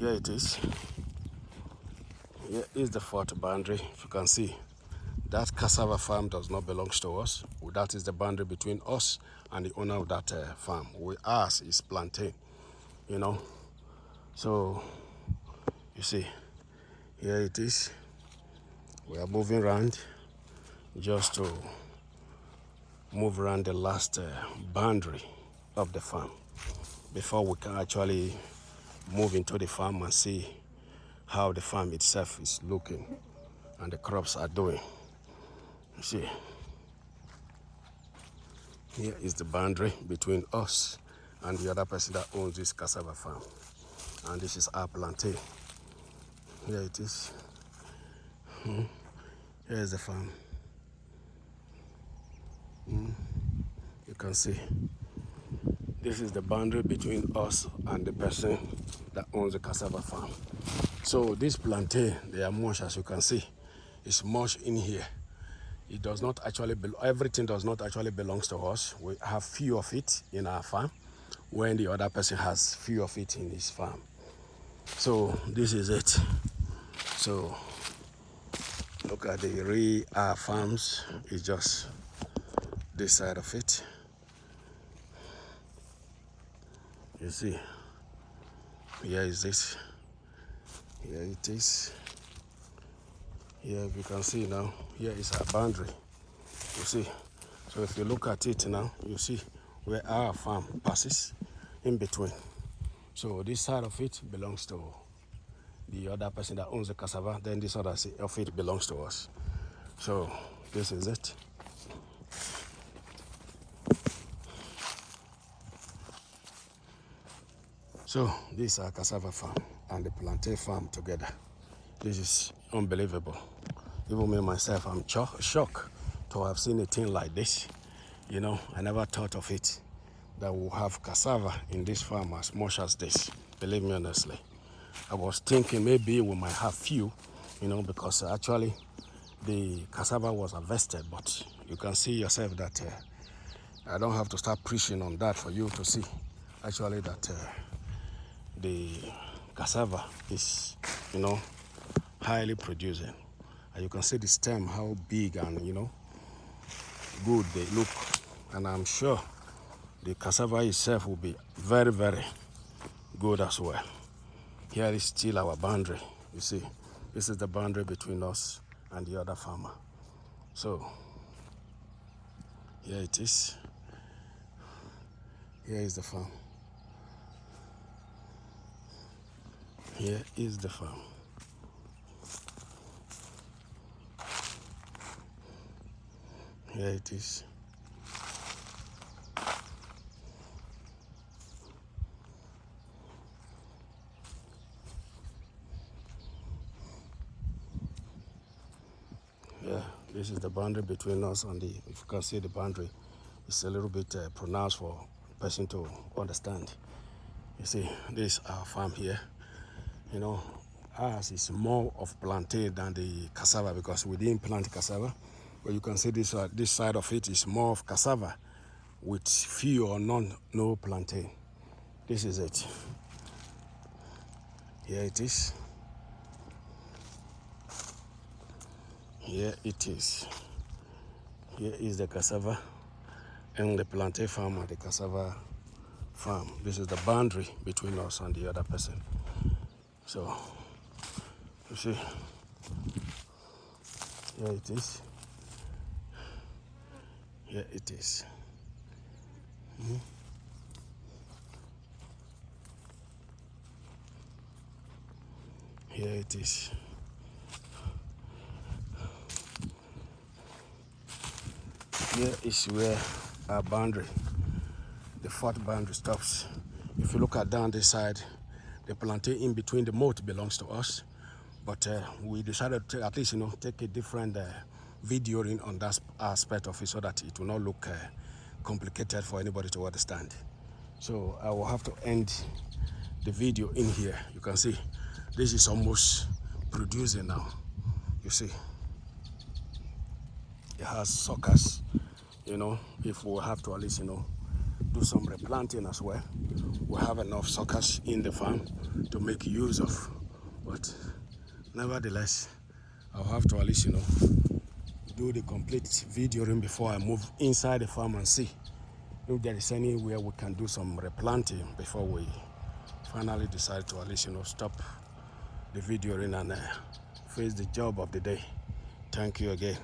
Here it is. Here is the fourth boundary. If you can see, that cassava farm does not belong to us. That is the boundary between us and the owner of that farm. Ours is plantain, you know. So, you see, here it is. We are moving around just to move around the last boundary of the farm before we can actually move into the farm and see how the farm itself is looking and the crops are doing. You see, here is the boundary between us and the other person that owns this cassava farm, and this is our plantain. Here it is. Here is the farm. You can see this is the boundary between us and the person that owns the cassava farm. So this plantain, they are much, as you can see, is much in here. It does not actually everything does not actually belongs to us. We have few of it in our farm, when the other person has few of it in his farm. So this is it. So look at the real farms. It's just this side of it. You see, here is this. Here it is. Here, if you can see now, here is our boundary. You see. So if you look at it now, you see where our farm passes in between. So this side of it belongs to the other person that owns the cassava. Then this other side of it belongs to us. So this is it. So this is our cassava farm and the plantain farm together. This is unbelievable. Even me myself, I'm shocked to have seen a thing like this. You know, I never thought of it, that we'll have cassava in this farm as much as this. Believe me honestly. I was thinking maybe we might have few, you know, because actually the cassava was harvested, but you can see yourself that I don't have to start preaching on that for you to see actually that the cassava is, you know, highly producing. And you can see the stem, how big and, you know, good they look. And I'm sure the cassava itself will be very, very good as well. Here is still our boundary. You see, this is the boundary between us and the other farmer. So here it is. Here is the farm. Here is the farm. Here it is. Yeah, this is the boundary between us and the, if you can see the boundary, it's a little bit pronounced for a person to understand. You see, this is our farm here. You know, ours is more of plantain than the cassava because we didn't plant cassava. But you can see this side of it is more of cassava with few or no plantain. This is it. Here it is. Here it is. Here is the cassava and the plantain farm and the cassava farm. This is the boundary between us and the other person. So, you see, here it is. Here it is. Here it is. Here is where our boundary, the fourth boundary stops. If you look at down this side, the plantain in between the moat belongs to us, but we decided to at least, you know, take a different videoing on that aspect of it so that it will not look complicated for anybody to understand. So I will have to end the video in here. You can see this is almost producing now. You see, it has suckers. You know, if we have to at least, you know, do some replanting as well. We have enough suckers in the farm to make use of, but nevertheless, I'll have to at least, do the complete videoing before I move inside the farm and see if there is anywhere we can do some replanting before we finally decide to at least, stop the videoing and face the job of the day. Thank you again.